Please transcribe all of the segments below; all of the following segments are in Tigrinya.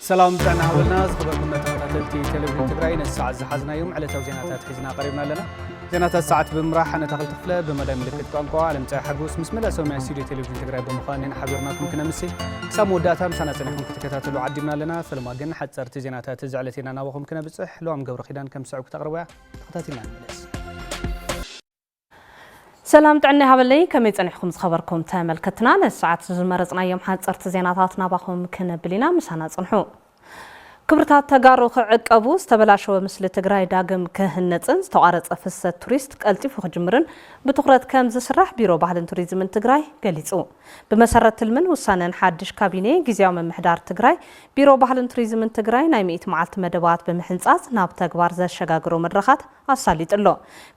سلام تعنا هولنا خبركم تكتاتلتي تلفزيون تግራይ نساع زحزنايوم على زينات حزنا قريبنا لنا زينات الساعه بمراح انا تخلت خفله بمدى ملكت ቋንቋ علم تاع حبوس مسمى سوميا ستوديو تلفزيون تግራይ بمخانين حبرناكم كنا مسي سامو داتا مسانا صنيحكم تكتاتلوا عدينا لنا فلما جن حصرت زينات زعلتينا نابخم كنا بصح لوام قبر خيدان كم ساعه تقربوا تكتاتلنا نملس سلام تعنا هبلي كم يصنحكم خبركم تملكتنا للساعات زمرصنا يوم حصرت زيناتنا باخم كنا بلينا مسانا صنحو كبرتات تجارو خعقبو استبلاشو مثل تግራይ ዳግም كهنصن ዝተቋረጸ ፍሰት ቱሪስት ቀልጢፉ ክጅምርን بتخرت كم زسرح بيرو ባህልን ቱሪዝምን ትግራይ ገሊጹ بمسرت تلمن وسانن حدش كابينه ጊዜያዊ መምሕዳር ትግራይ ቢሮ ባህልን ቱሪዝምን ትግራይ ናይ 100 መዓልቲ መደባት በመሕንጻጽ ናብ ተግባር ዘሸጋግሮ መድረኻት አሳሊጥሎ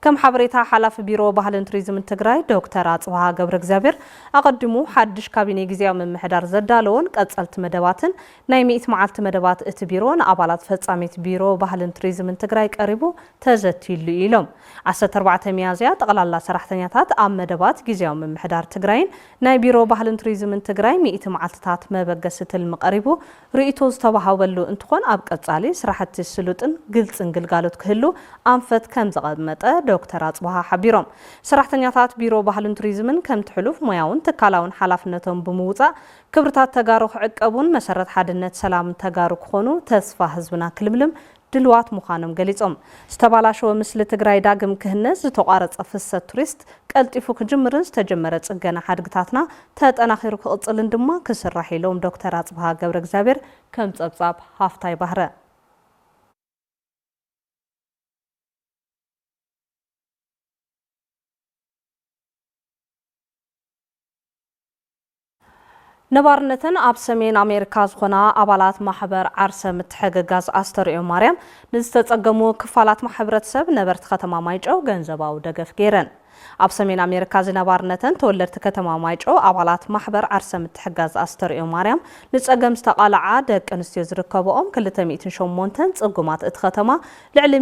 ከም ሓበሬታ ሓላፊ ቢሮ ባህልን ቱሪዝምን ትግራይ ዶክተር አጽባሃ ገብረ እግዚአብሔር አቀድሙ حدش كابينه ጊዜያዊ መምሕዳር ዘዳለውን ቀጸልት መደባትን ናይ 100 መዓልቲ መደባት እቲ ቢሮን አባላት ፈጻሚት ቢሮ ባህልን ቱሪዝምን ትግራይ ቀሪቡ ተዘቲሉ ኢሎም 14 ሚያዝያ ጠቅላላ ሰራሕተኛታት ኣብ መደባት ጊዜያዊ መምሕዳር ትግራይን ናይ ቢሮ ባህልን ቱሪዝምን ትግራይ 100 መዓልትታት መበገሲ ትልም ቀሪቡ ርእይቶ ዝተባሃበሉ እንትኾን ኣብ ቀጻሊ ስራሕቲ ስሉጥን ግልጽን ግልጋሎት ክህሉ አንፈት ከም ዘቀመጠ ዶክተር አጽባሃ ሓቢሮም ሰራሕተኛታት ቢሮ ባህልን ቱሪዝምን ከም ትሕሉፍ ሙያውን ተካላውን ሓላፍነቶም ብምውጻእ ክብርታት ተጋሩ ክዕቀቡን መሰረት ሓድነት ሰላም ተጋሩ ክኾኑ ተስፋ ህዝብና ክልምልም ድልዋት ምዃኖም ገሊጾም ዝተባላሸወ ምስሊ ትግራይ ዳግም ክህነስ ዝተቋረጸ ፍሰት ቱሪስት ቀልጢፉ ክጅምርን ዝተጀመረ ጽገና ሓድግታትና ተጠናኺሩ ክቕጽልን ድማ ክስራሕ ኢሎም ዶክተር አጽባሃ ገብረ እግዚአብሔር ከም ጸብጻብ ሃፍታይ ባህረ نبارنتن ኣብ ሰሜን ኣሜሪካ ዝኾና ኣባላት ማሕበር ዓርሰ ምትሕግጋዝ ኣስተርእዮ ማርያም ንዝተጸገሙ ክፋላት ማሕበረተሰብ ነበርቲ ከተማ ማይጨው ገንዘባዊ ደገፍ ገይረን ኣብ ሰሜን ኣሜሪካ ዝነባርነተን ተወለድቲ ከተማ ማይጨው ኣባላት ማሕበር ዓርሰ ምትሕግጋዝ ኣስተርእዮ ማርያም ንጸገም ዝተቃልዓ ደቂ ኣንስትዮ ዝርከብኦም 208 ጽጉማት እቲ ከተማ ልዕሊ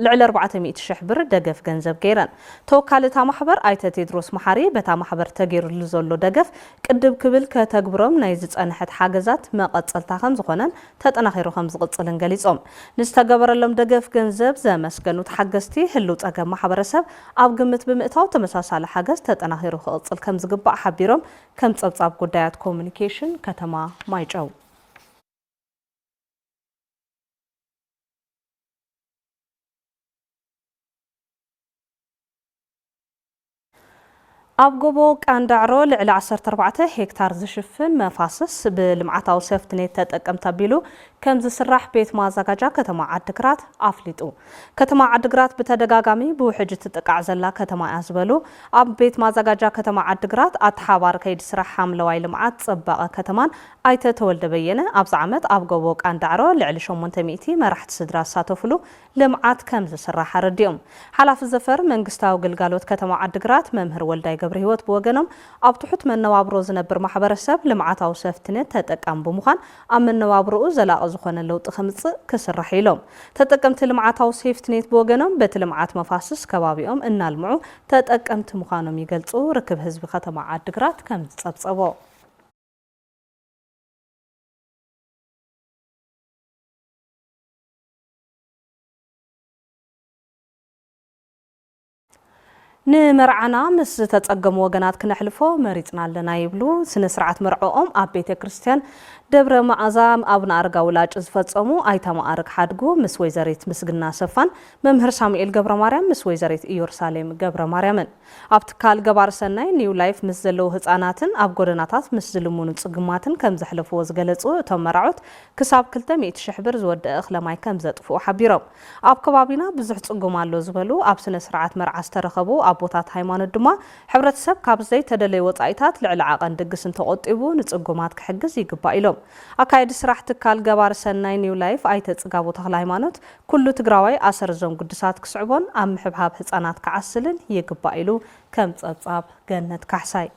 400,000 ብር ደገፍ ገንዘብ ገይረን ተወካልታ ማሕበር ኣይተ ቴድሮስ መሓሪ በታ ማሕበር ተገይሩሉ ዘሎ ደገፍ ቅድብ ክብል ከተግብሮም ናይ ዝጸንሐት ሓገዛት መቐጸልታ ከም ዝኾነን ተጠናኺሩ ከም ዝቕጽልን ገሊጾም ንዝተገበረሎም ደገፍ ገንዘብ ዘመስገኑ ተሓገዝቲ ህልው ጸገም ማሕበረሰብ ኣብ ግምት ብምእታው ተመሳሳለ ሓገዝ ተጠናኺሩ ክቕጽል ከም ዝግባእ ሓቢሮም ከም ጸብጻብ ጉዳያት ኮሙኒኬሽን ከተማ ማይጨው ኣብ ጎቦ ቃንዳዕሮ ልዕሊ 14 ሄክታር ዝሽፍን መፋስስ ብልምዓታዊ ሰፍትኔት ተጠቀምታ ቢሉ ከም ዝስራሕ ቤት ማዘጋጃ ከተማ ዓድግራት ኣፍሊጡ ከተማ ዓድግራት በተደጋጋሚ ብውሕጅ ትጥቃዕ ዘላ ከተማ ያዝበሉ ኣብ ቤት ማዘጋጃ ከተማ ዓድግራት ኣተሓባር ከይዲ ስራሕ ሓምለዋይ ልምዓት ጽባቐ ከተማን ኣይተ ተወልደ በየነ ኣብዚ ዓመት ኣብ ጎቦ ቃንዳዕሮ ልዕሊ 800 መራሕቲ ስድራ ሳተፍሉ ልምዓት ከም ዝስራሕ ረዲኦም ሓላፊ ዘፈር መንግስታዊ ግልጋሎት ከተማ ዓድግራት መምህር ወልዳይ ገብረ ህይወት በወገኖም ኣብ ትሑት መነባብሮ ዝነብር ማሕበረሰብ ልምዓታዊ ሰፍትኔት ተጠቃም ብምዃን ኣብ መነባብሮኡ ዘላቒ ዝኾነ ለውጢ ከምጽእ ክስራሕ ኢሎም ተጠቀምቲ ልምዓታዊ ሰፍትኔት በወገኖም በቲ ልምዓት መፋስስ ከባቢኦም እናልምዑ ተጠቀምቲ ምዃኖም ይገልጹ ርክብ ህዝቢ ከተማ ዓድግራት ከም ዝጸብጸቦ ንመርዓና ምስ ተጸገሙ ወገናት ክነሕልፎ መሪጽና ኣለና ይብሉ ስነ ስርዓት መርዓኦም ኣብ ቤተ ክርስቲያን ደብረ ማዕዛም ኣብና ኣርጋ ውላጭ ዝፈጸሙ ኣይታ ማዕርግ ሓድጉ ምስ ወይዘሪት ምስግና ሰፋን መምህር ሳሙኤል ገብረ ማርያም ምስ ወይዘሪት ኢየሩሳሌም ገብረ ማርያምን ኣብ ትካል ገባር ሰናይ ኒው ላይፍ ምስ ዘለው ህፃናትን ኣብ ጎደናታት ምስ ዝልሙኑ ጽግማትን ከም ዘሕልፍዎ ዝገለጹ እቶም መርዓውት ክሳብ 200,000 ብር ዝወድእ እኽለማይ ከም ዘጥፍኡ ሓቢሮም ኣብ ከባቢና ብዙሕ ጽጉም ኣሎ ዝበሉ ኣብ ስነ ስርዓት መርዓ ዝተረኸቡ ኣቦታት ሃይማኖት ድማ ሕብረተሰብ ካብ ዘይተደለየ ወጻኢታት ልዕሊ ዓቐን ድግስ እንተቆጢቡ ንጽጉማት ክሕግዝ ይግባእ ኢሎም ኣካይዲ ስራሕ ትካል ገባር ሰናይ ኒው ላይፍ ኣይተ ጽጋቡ ተኽለ ሃይማኖት ኩሉ ትግራዋይ ኣሰርዞም ጉድሳት ክስዕቦን ኣብ ምሕብሓብ ህፃናት ክዓስልን ይግባእ ኢሉ ከም ጸብጻብ ገነት ካሕሳይ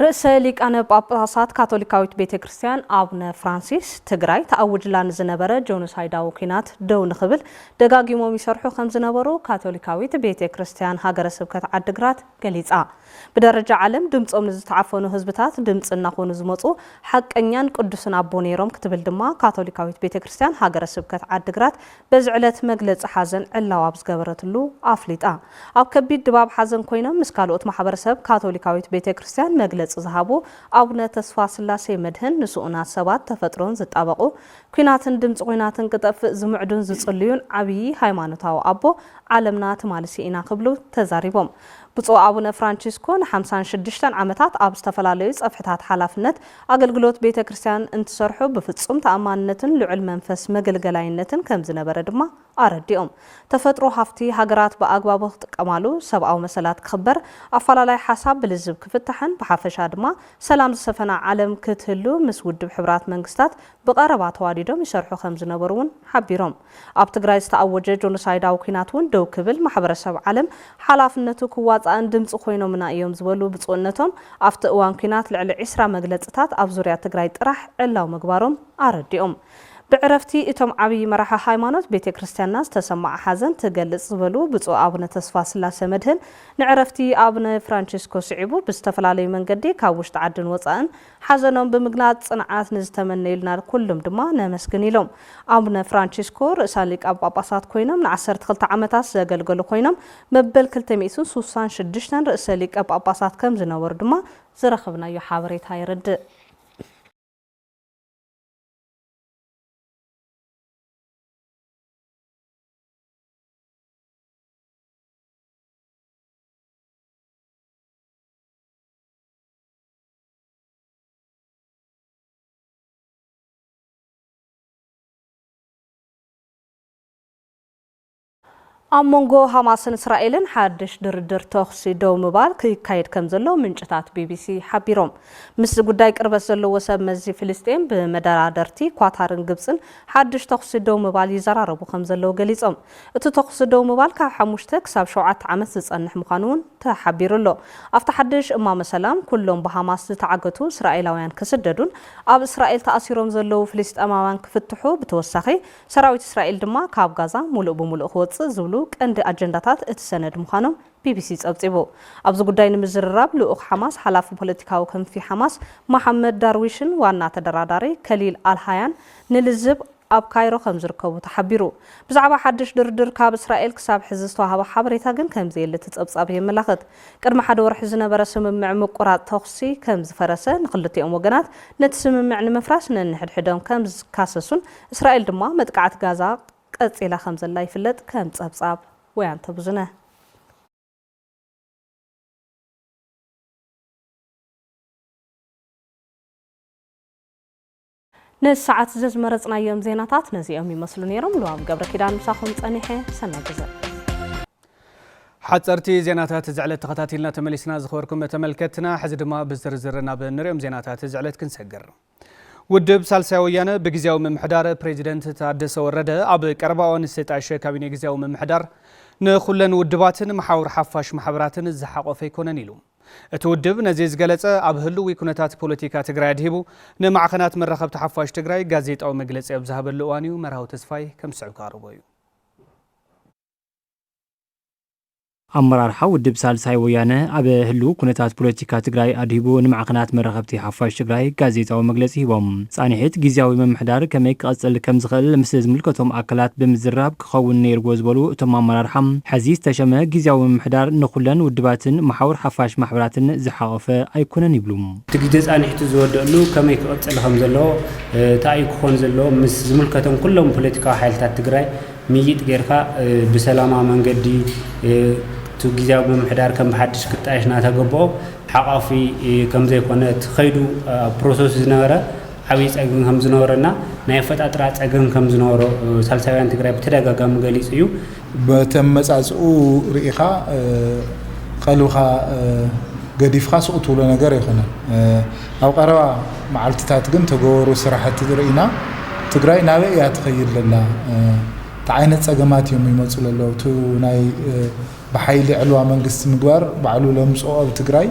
رئيس ሊቃነ ጳጳሳት ካቶሊካዊት ቤተክርስቲያን አቡነ ፍራንሲስ ትግራይ ተአውጅላን ዝነበረ ጆኖሳይዳዊ ኩናት ደው ንኽብል ደጋጊሞም ይሰርሑ ከም ዝነበሩ ካቶሊካዊት ቤተክርስቲያን ሀገረ ስብከት ዓዲግራት ገሊጻ ብደረጃ ዓለም ድምጾም ንዝተዓፈኑ ህዝብታት ድምጽ እናኾኑ ዝመጹ ሓቀኛን ቅዱስን አቦ ነይሮም ክትብል ድማ ካቶሊካዊት ቤተክርስቲያን ሀገረ ስብከት ዓዲግራት በዚ ዕለት መግለጽ ሓዘን ዕላው ኣብ ዝገበረትሉ ኣፍሊጣ ኣብ ከቢድ ድባብ ሓዘን ኮይኖም ምስ ካልኦት ማሕበረሰብ ካቶሊካዊት ቤተክርስቲያን መግለጽ ዝሃቡ አቡነ ተስፋ ስላሴ መድህን ንሱኡና ሰባት ተፈጥሮን ዝጣበቁ ኩናትን ድምጽ ኩናትን ቅጠፍእ ዝምዕዱን ዝጽልዩን ዓብይ ሃይማኖታዊ አቦ ዓለምና ተማልሲ ኢና ክብሉ ተዛሪቦም ብፁዕ አቡነ ፍራንሲስኮ ን56 ዓመታት ኣብ ዝተፈላለዩ ጸፍሕታት ሓላፍነት ኣገልግሎት ቤተክርስቲያን እንትሰርሑ ብፍጹም ተኣማንነትን ልዑል መንፈስ መገልገላይነትን ከም ዝነበረ ድማ ኣረዲኦም ተፈጥሮ ሃፍቲ ሃገራት ብኣግባቡ ክጥቀማሉ ሰብኣዊ መሰላት ክኽበር ኣፈላላይ ሓሳብ ብልዝብ ክፍታሕን ብሓፈሻ ድማ ሰላም ዝሰፈና ዓለም ክትህሉ ምስ ውድብ ሕብራት መንግስታት ብቀረባ ተዋዲዶም ይሰርሑ ከም ዝነበሩ እውን ሓቢሮም ኣብ ትግራይ ዝተኣወጀ ጆኖሳይዳዊ ኩናት እውን ደው ክብል ማሕበረሰብ ዓለም ሓላፍነቱ ክዋፃእን ድምፂ ኮይኖምና እዮም ዝበሉ ብፅኡነቶም ኣብቲ እዋን ኩናት ልዕሊ 20 መግለጽታት ኣብ ዙርያ ትግራይ ጥራሕ ዕላው ምግባሮም ኣረዲኦም بعرفتي إتم عبي مرحة هايمانوت بيت كريستيانا تسمع حزن تجلس زبلو بتو أبنة تصفى سلاسة مدهن نعرفتي أبنة فرانشيسكو سعيبو بستفل علي من قدي كاوش تعدن وطأن حزنهم بمقنات صنعات نزتمنى لنا كلهم دما نمسكني لهم أبنة فرانشيسكو رسالك أب أباسات كوينم نعسر تخلت عمتاس قلقلو كوينم مبل كل تميسون سوسان شدشتن رسالك أب أباسات كم زنور دما زرخبنا يحاوريت هاي رد أمونغو حماسن إسرائيلن حدش دردر تخصي دو مبال كي كايد كم زلو منجتات بي بي سي حبيروم مثل قدايك إربس زلو وسب مزي فلسطين بمدار درتي كواتارن قبسن حدش تخصي دو مبال يزراربو خم زلو قليزم اتو تخصي دو مبال كحموشتك ساب شوعات عمس زنح مخانون تحبيرو له أفتح حدش إمام السلام كلهم بحماس تعقتو إسرائيلاويان كسددون أب إسرائيل تأثيرهم زلو فلسط أماوان كفتحو بتوسخي سراويت إسرائيل دما كاب غازا ملو بملو خوص زولو عند أجندات اتسند مخانم بي بي سي تصبصبو ابز ጉዳይ ንምዝርራብ ልኡኽ ሓማስ ሓላፊ ፖለቲካዊ ክንፊ ሓማስ መሐመድ ዳርዊሽን ዋና ተደራዳሪ ከሊል አልሃያን ንልዝብ ኣብ ካይሮ ከም ዝርከቡ ተሓቢሩ ብዛዕባ ሓድሽ ድርድር ካብ እስራኤል ክሳብ ሕዚ ዝተዋሃበ ሓበሬታ ግን ከም ዘየለ ተጸብጻብ የመላኽት ቅድሚ ሓደ ወርሒ ዝነበረ ስምምዕ ምቁራጽ ተኽሲ ከም ዝፈረሰ ንኽልቲኦም ወገናት ነቲ ስምምዕ ንምፍራስ ነንሕድሕዶም ከም ዝካሰሱን እስራኤል ድማ መጥቃዕቲ ጋዛ ቀጽላ ከም ዘላ ይፍለጥ ከም ጸብጻብ ወያን ተብዝነ نساعات زز مرزنا يوم زيناتات نزيهم يمثلون يرم لوام قبل كده نمساخهم تانيحة سنة جزء حصرتي زيناتات زعلت تخطاتيلنا تمليسنا زخوركم تملكتنا حزد ما بزرزرنا بنريم زيناتات زعلت كنسجر ውድብ ሳልሳይ ወያነ በጊዜያዊ መምሕዳር ፕሬዚደንት ታደሰ ወረደ ኣብ ቀረባውን ዝተጣሸ ካቢኔ ጊዜያዊ መምሕዳር ንኹለን ውድባትን መሓውር ሓፋሽ ማሕበራትን ዝሓቆፈ ይኮነን ኢሉ እቲ ውድብ ነዚ ዝገለጸ ኣብ ህልው ኩነታት ፖለቲካ ትግራይ ኣድሂቡ ንማዕኸናት መራኸብቲ ሓፋሽ ትግራይ ጋዜጣዊ መግለጺ ኣብ ዝሃበሉ እዋን እዩ መራዊ ተስፋይ ከም ዝስዕብ ቀርቦ እዩ أمرار حود بسال ساي ويانا أبى هلو كنتات بوليتيكا تجراي أديبو نمعقنات مرخبتي حفاش تجراي جازيتا ومجلسي بوم صانحيت جزاوي من محدار كميك أصل كم زغل مسز ملكتهم أكلات بمزراب كخون نير جوز بلو تم أمرار حم حزيز تشمع جزاوي من محدار نخلن ودباتن محاور حفاش محوراتن زحافة أيكون نبلوم تجدز صانحيت زود له كميك أصل هم زلوا تأيك خون زلوا مسز ملكتهم كلهم بوليتيكا حالتات تجراي ميت غيرها بسلامة من قدي تجزاو بمحدار كم بحدش كنت عايشنا تجربه حقافي كم زي كنا تخيلوا بروسس زنارة عويس أجن كم زنارنا نايفت أطرات أجن كم زنارة سلسلة تقريبا تلاقى كم جالس يو بتمس أو ريخا قالوها قديف خاص أطولنا جريخنا أو قروا مع التتاتجن تجورو صراحة تدرينا تقرأي ناوي يتخيل لنا تعينت أجمعات يوم يمثل الله تو ناي بحيل علوا منقسم مقبر بعلو لمسوا بتجري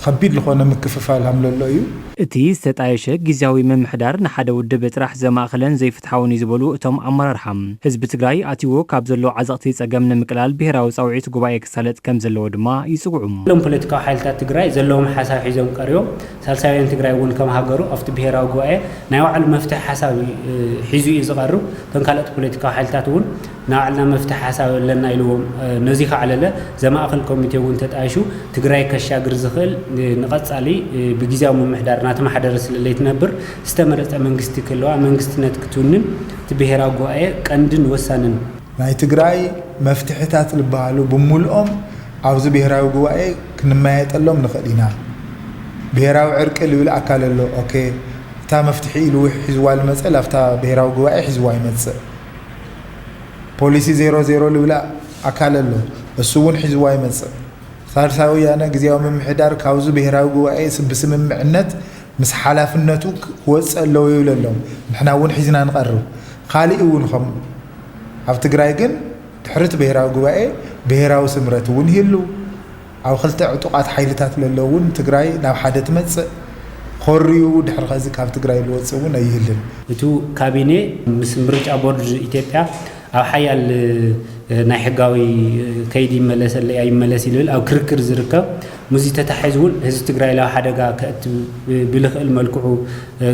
ከቢድ ዝኾነ ምክፍፋል ሃምለሎ እዩ እቲ ዝተጣየሸ ጊዜያዊ መምሕዳር ንሓደ ውድብ ጥራሕ ዘማእኸለን ዘይፍትሓውን እዩ ዝበሉ እቶም ኣመራርሓ ህዝቢ ትግራይ ኣትይዎ ካብ ዘሎ ዓዘቕቲ ፀገም ንምቅላል ብሄራዊ ፃውዒት ጉባኤ ክሳለጥ ከም ዘለዎ ድማ ይፅውዑ ሎም ፖለቲካዊ ሓይልታት ትግራይ ዘለዎም ሓሳብ ሒዞም ቀሪቦም ሳልሳይ ወያነ ትግራይ እውን ከም ሃገሩ ኣብቲ ብሄራዊ ጉባኤ ናይ ባዕሉ መፍትሒ ሓሳብ ሒዙ እዩ ዝቐርብ እቶም ካልኦት ፖለቲካዊ ሓይልታት እውን ናይ ባዕልና መፍትሒ ሓሳብ ኣለና ኢልዎም ነዚ ከዓለለ ዘማእኸል ኮሚቴ እውን ተጣይሹ ትግራይ ከሻግር ዝኽእል ንቐፃሊ ብጊዜያዊ ምምሕዳር ናተማሓደረ ስለለይ ትነብር ዝተመረፀ መንግስቲ ክህልዋ መንግስትነት ክትውንን እቲ ብሄራዊ ጉባኤ ቀንድን ወሳንን ናይ ትግራይ መፍትሕታት ዝበሃሉ ብምልኦም ኣብዚ ብሄራዊ ጉባኤ ክንመያየጠሎም ንኽእል ኢና ብሄራዊ ዕርቂ ልብል ኣካል ኣሎ ኦኬ እታ መፍትሒ ኢሉ ሒዝዋ ልመፅእ ላፍታ ብሄራዊ ጉባኤ ሒዝዋ ይመፅእ ፖሊሲ 00 ልብል ኣካል ኣሎ እሱ እውን ሒዝዋ ይመፅእ ሳልሳይ ወያነ ጊዜያዊ ምምሕዳር ካብዚ ብሄራዊ ጉባኤ ብስምምዕነት ምስ ሓላፍነቱ ክወፅእ ኣለዎ ይብለሎም ንሕና እውን ሒዝና ንቐርብ ካሊእ እውን ከም ኣብ ትግራይ ግን ድሕሪ ብሄራዊ ጉባኤ ብሄራዊ ስምረት እውን ይህሉ ኣብ ክልተ ዕጡቃት ሓይልታት ዘለዎ እውን ትግራይ ናብ ሓደ ትመፅእ ኮርዩ ድሕሪ ከዚ ካብ ትግራይ ዝወፅእ እውን ኣይህልን እቱ ካቢኔ ምስ ምርጫ ቦርድ ኢትዮጵያ ኣብ ሓያል ናይ ሕጋዊ ከይዲ ይመለሰለይ ኣይመለስ ይብል ኣብ ክርክር ዝርከብ ሙዚ ተታሒዝ እውን ህዝቢ ትግራይ ላብ ሓደጋ ከእትብ ብልኽእል መልክዑ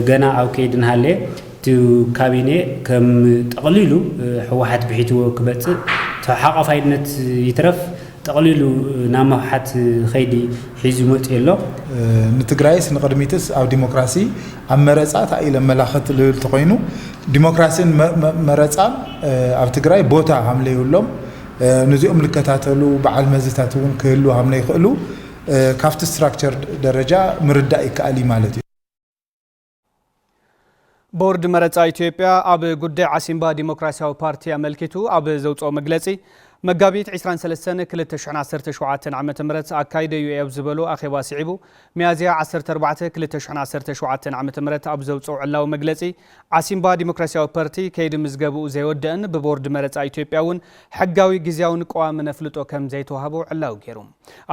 ገና ኣብ ከይዲ ንሃለየ እቲ ካቢኔ ከም ጠቕሊሉ ሕወሓት ብሒትዎ ክበፅእ ተሓቓፋይነት ይትረፍ ጠቕሊሉ ናብ መውሓት ከይዲ ሒዙ መፅኡ ኣሎ ንትግራይስ ንቅድሚትስ ኣብ ዲሞክራሲ ኣብ መረፃ ኢለ መላኸት ልብል ተኮይኑ ዲሞክራሲን መረፃን ኣብ ትግራይ ቦታ ሃምለይብሎም ነዚኦም ልከታተሉ በዓል መዝታት እውን ክህሉ ሃምነ ይኽእሉ ካብቲ ስትራክቸር ደረጃ ምርዳእ ይከኣል ማለት እዩ ቦርድ መረፃ ኢትዮጵያ ኣብ ጉዳይ ዓሲምባ ዲሞክራሲያዊ ፓርቲ ኣመልኪቱ ኣብ ዘውፅኦ መግለፂ መጋቢት 23/2017 ዓ.ም ኣካይደዩ ኣብ ዝበሉ ኣኼባ ስዒቡ ሚያዝያ 14/2017 ዓ.ም ኣብ ዘውፅኦ ዕላዊ መግለፂ ዓሲምባ ዲሞክራሲያዊ ፓርቲ ከይዲ ምዝገብኡ ዘይወደአን ብቦርድ መረፃ ኢትዮጵያ እውን ሕጋዊ ጊዜያውን ቀዋሚ ነፍልጦ ከም ዘይተዋህቦ ዕላዊ ገይሩ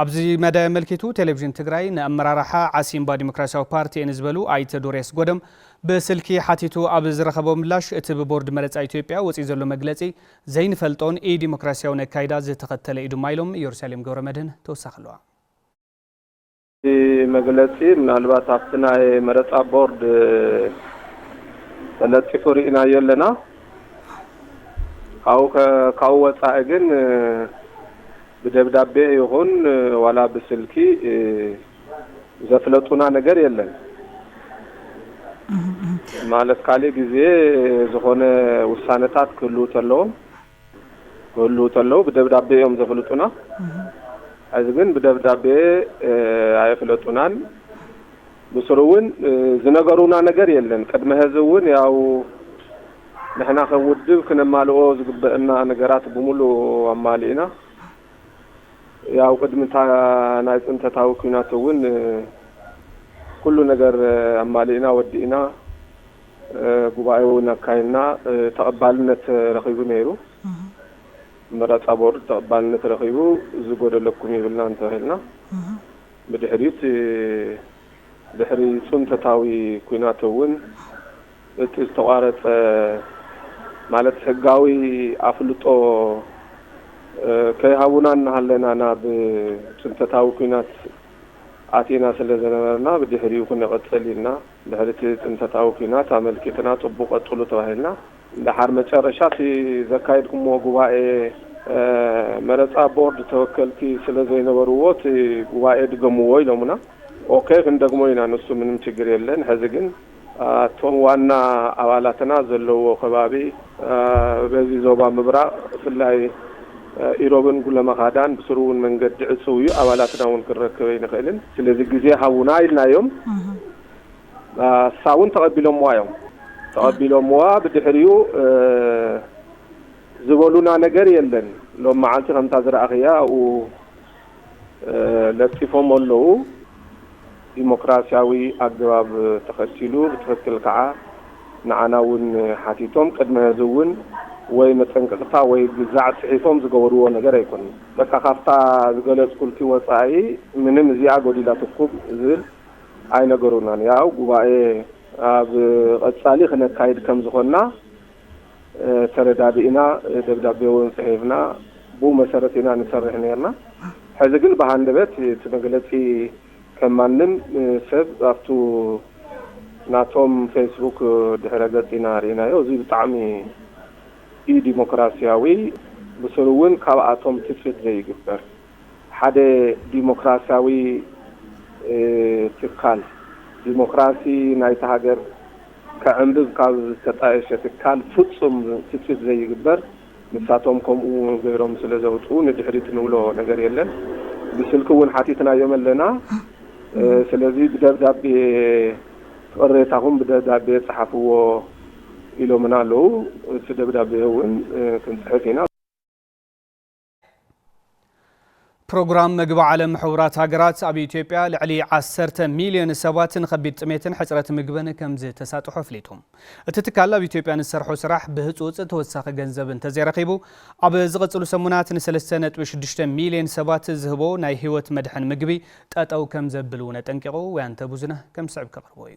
ኣብዚ መዳይ ኣመልኪቱ ቴሌቪዥን ትግራይ ንኣመራርሓ ዓሲምባ ዲሞክራሲያዊ ፓርቲ ንዝበሉ ኣይተ ዶሬስ ጎደም በስልኪ ሓቲቱ ኣብ ዝረኸቦ ምላሽ እቲ ብቦርድ መረፃ ኢትዮጵያ ወፂ ዘሎ መግለፂ ዘይንፈልጦን ዲሞክራሲያዊ ነካይዳ ዝተኸተለ እዩ ድማ ኢሎም ኢየሩሳሌም ገብረመድህን ተወሳኺ መግለፂ ምናልባት ኣብቲ ናይ መረፃ ቦርድ ተለጢፉ ርኢናዮ ኣለና ካብኡ ወፃኢ ግን ብደብዳቤ ይኹን ዋላ ብስልኪ ዘፍለጡና ነገር የለን ማለት ካሊእ ግዜ ዝኾነ ውሳነታት ክህልው ተለዉ ብደብዳቤ እዮም ዘፍልጡና እዚ ግን ብደብዳቤ ኣይፍለጡናን ብስሩ እውን ዝነገሩና ነገር የለን ቅድመ ህዝብ እውን ያው ንሕና ከውድብ ክነማልኦ ዝግበአና ነገራት ብምሉእ ኣማሊእና ያው ቅድምታ ናይ ፅንተታዊ ኩናት እውን ኩሉ ነገር ኣማሊእና ወዲእና ጉባኤው ናካይና ተቐባልነት ረኺቡ ነይሩ መረፃ ቦርድ ተቐባልነት ረኺቡ ዝጎደለኩም ይብልና እንተህልና ብድሕሪት ድሕሪ ፅንተታዊ ኩናት እውን እቲ ዝተቋረፀ ማለት ሕጋዊ ኣፍልጦ ከይሃቡና እናሃለና ናብ ፅንተታዊ ኩናት ኣቲና ስለዘነበርና ብድሕሪኡ ክንቀፅል ኢልና ድሕሪ እቲ ፅንተታዊ ኩናት ኣመልኪትና ፅቡቅ ቀፅሉ ተባሂልና ድሓር መጨረሻ እቲ ዘካየድኩምዎ ጉባኤ መረፃ ቦርድ ተወከልቲ ስለዘይነበርዎ እቲ ጉባኤ ድገምዎ ኢሎሙና ኦኬ ክንደግሞ ኢና ንሱ ምንም ችግር የለን ሕዚ ግን እቶም ዋና ኣባላትና ዘለዎ ከባቢ በዚ ዞባ ምብራቅ ብፍላይ ኢሮብን ጉለመኻዳን ብስሩውን መንገዲ ዕፅው እዩ ኣባላትና እውን ክረክበ ይንኽእልን ስለዚ ግዜ ሃቡና ኢልናዮም ሳውን ተቐቢሎምዋ እዮም ተቐቢሎምዋ ብድሕሪኡ ዝበሉና ነገር የለን ሎም መዓልቲ ከምታ ዝረኣኽያ ኣብኡ ለጢፎም ኣለዉ ዲሞክራሲያዊ ኣገባብ ተኸቲሉ ብትክክል ከዓ ንዓና እውን ሓቲቶም ቅድመ ህዝብ እውን ወይ መጠንቀቅታ ወይ ግዛዕ ጽሒፎም ዝገበርዎ ነገር አይኮን በቃ ካፍታ ዝገለጽኩልቲ ወጻኢ ምንም እዚኣ ጎዲላትኩም ዝብል አይነገሩናን ያው ጉባኤ ኣብ ቀጻሊ ክነካይድ ከም ዝኾና ተረዳዲና ደብዳቤውን ጽሒፍና ቡ መሰረትና ንሰርሕ ነርና ሕዚ ግን በሃንደበት ተመግለጺ ከማንም ሰብ ኣብቱ ናቶም ፌስቡክ ድሕረ ገጽና ሪናዮ እዚ ብጣዕሚ ዲሞክራሲያዊ ብስሩውን ካብ ኣቶም ትፍት ዘይግበር ሓደ ዲሞክራሲያዊ ትካል ዲሞክራሲ ናይታ ሃገር ከዕንብብ ካብ ዝተጣየሸ ትካል ፍጹም ትፍት ዘይግበር ንሳቶም ከምኡ ገይሮም ስለዘውጡ ንድሕሪት ንብሎ ነገር የለን ብስልክውን ሓቲትና የመለና ስለዚ ብደብዳቤ ቅሬታኩም በደብዳቤ ጽሐፍዎ ኢሎምና አለው ደብዳቤውን ክንጽሕፊና ፕሮግራም ምግቢ ዓለም ሕቡራት ሃገራት ኣብ ኢትዮጵያ ልዕሊ 10 ሚልዮን ሰባትን ከቢድ ጥሜትን ሕጽረት ምግብን ከምዝ ተሳትሖ ፍሊጡ እቲ ትካል ኣብ ኢትዮጵያ ንሰርሖ ስራሕ ብህጹጽ ተወሳኺ ገንዘብ እንተዘይረኺቡ ኣብ ዝቕጽሉ ሰሙናት ን3.6 ሚልዮን ሰባት ዝህቦ ናይ ህይወት መድሕን ምግቢ ጠጠው ከም ዘብል እውን ጠንቂቑ ወያንተ ቡዝነ ከም ስዕብ ከቕርቦ እዩ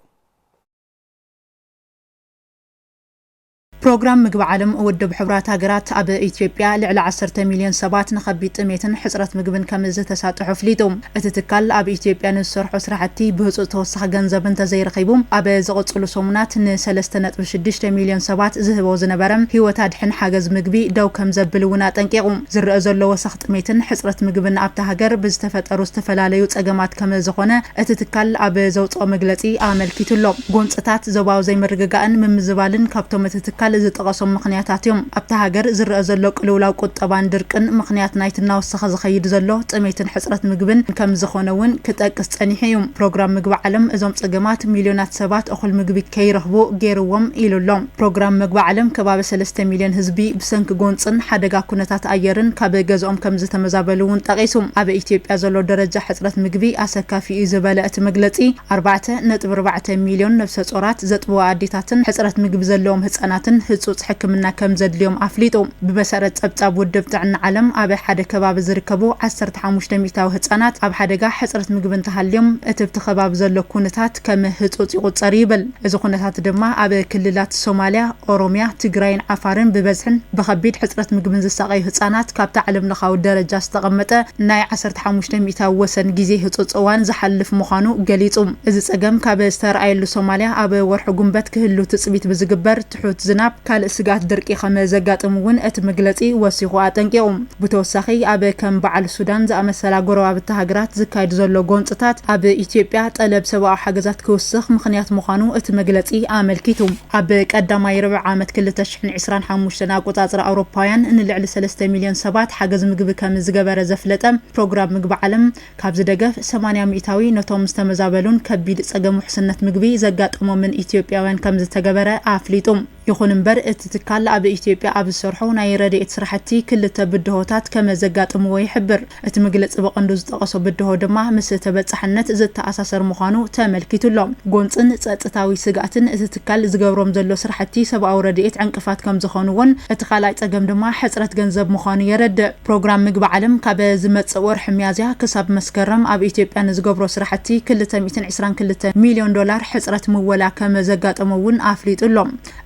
ፕሮግራም ምግቢ ዓለም ወደብ ሕቡራት ሃገራት ኣብ ኢትዮጵያ ልዕሊ 10 ሚልዮን ሰባት ንከቢድ ጥሜትን ሕጽረት ምግብን ከም ዝተሳትሖ ፍሊጡ እቲ ትካል ኣብ ኢትዮጵያ ንሰርሖ ስራሕቲ ብህጹጽ ተወሳኺ ገንዘብ እንተዘይረኺቡ ኣብ ዝቕጽሉ ሰሙናት ን3.6 ሚልዮን ሰባት ዝህቦ ዝነበረ ህይወት ኣድሕን ሓገዝ ምግቢ ደው ከም ዘብል እውን ጠንቂቑ ዝረአ ዘሎ ወሳኺ ጥሜትን ሕጽረት ምግብን ኣብታ ሃገር ብዝተፈጠሩ ዝተፈላለዩ ጸገማት ከም ዝኾነ እቲ ትካል ኣብ ዘውፅኦ መግለጺ ኣመልኪቱሎ ጎንጽታት ዞባዊ ዘይምርግጋእን ምምዝባልን ካብቶም እቲ ትካል ዝጠቐሶም ምኽንያታት እዮም ኣብታ ሃገር ዝረአ ዘሎ ቅልውላው ቁጠባን ድርቅን ምኽንያት ናይቲ ናወሰኸ ዝኸይድ ዘሎ ጥሜትን ሕጽረት ምግብን ከም ዝኾነ እውን ክጠቅስ ጸኒሑ እዩ ፕሮግራም ምግቢ ዓለም እዞም ጸገማት ሚልዮናት ሰባት እኹል ምግቢ ከይረኽቡ ገይርዎም ኢሉሎም ፕሮግራም ምግቢ ዓለም ከባቢ 3 ሚልዮን ህዝቢ ብሰንኪ ጎንፅን ሓደጋ ኩነታት ኣየርን ካብ ገዝኦም ከም ዝተመዛበሉ እውን ጠቒሱ ኣብ ኢትዮጵያ ዘሎ ደረጃ ሕጽረት ምግቢ ኣሰካፊ እዩ ዝበለ እቲ መግለጺ 4.4 ሚልዮን ነፍሰ ጾራት ዘጥብዋ ኣዴታትን ሕጽረት ምግቢ ዘለዎም ህጻናትን ህጹጽ ሕክምና ከም ዘድልዮም ኣፍሊጡ ብመሰረት ጸብጻብ ውድብ ጥዕና ዓለም ኣብ ሓደ ከባቢ ዝርከቡ 15 ሚእታዊ ህጻናት ኣብ ሓደጋ ሕጽረት ምግቢ እንተሃልዮም እቲ ከባቢ ዘሎ ኩነታት ከም ህጹጽ ይቁጸር ይብል እዚ ኩነታት ድማ ኣብ ክልላት ሶማልያ ኦሮሚያ ትግራይን ዓፋርን ብበዝሕን ብከቢድ ሕጽረት ምግብን ዝሳቀዩ ህጻናት ካብታ ዓለም ለኻዊ ደረጃ ዝተቐመጠ ናይ 15 ሚእታዊ ወሰን ግዜ ህጹጽ እዋን ዝሓልፍ ምዃኑ ገሊጹ እዚ ጸገም ካብ ዝተርኣየሉ ሶማልያ ኣብ ወርሒ ጉንበት ክህሉ ትጽቢት ብዝግበር ትሑት ዝናብ ካልእ ስጋት ድርቂ ከም ዘጋጥም እውን እቲ መግለጺ ወሲኹ ኣጠንቂቑ ብተወሳኺ ኣብ ከም በዓል ሱዳን ዝኣመሰላ ጎረባብቲ ሃገራት ዝካየድ ዘሎ ጎንጽታት ኣብ ኢትዮጵያ ጠለብ ሰብኣዊ ሓገዛት ክውስኽ ምኽንያት ምዃኑ እቲ መግለጺ ኣመልኪቱ ኣብ ቀዳማይ ርብዕ ዓመት 2025 ኣቆጻጽሪ ኣውሮፓውያን ንልዕሊ 3 ሚልዮን ሰባት ሓገዝ ምግቢ ከም ዝገበረ ዘፍለጠ ፕሮግራም ምግቢ ዓለም ካብ ዝደገፍ 80 ሚእታዊ ነቶም ዝተመዛበሉን ከቢድ ጸገም ውሕስነት ምግቢ ዘጋጥሞምን ኢትዮጵያውያን ከም ዝተገበረ ኣፍሊጡ ይኹን እምበር እቲ ትካል ኣብ ኢትዮጵያ ኣብ ዝሰርሖ ናይ ረድኤት ስራሕቲ ክልተ ብድሆታት ከም ዘጋጥምዎ ይሕብር እቲ መግለጺ በቐንዱ ዝጠቐሶ ብድሆ ድማ ምስ ተበጻሕነት ዝተኣሳሰር ምዃኑ ተመልኪቱሎ ጎንጽን ጸጥታዊ ስጋትን እቲ ትካል ዝገብሮም ዘሎ ስራሕቲ ሰብኣዊ ረድኤት ዕንቅፋት ከም ዝኾኑ እውን እቲ ካልኣይ ጸገም ድማ ሕጽረት ገንዘብ ምዃኑ የረድእ ፕሮግራም ምግቢ ዓለም ካብ ዝመጽእ ወርሒ ሚያዝያ ክሳብ መስከረም ኣብ ኢትዮጵያ ንዝገብሮ ስራሕቲ 222 ሚልዮን ዶላር ሕጽረት ምወላ ከም ዘጋጠሞ እውን ኣፍሊጡሎ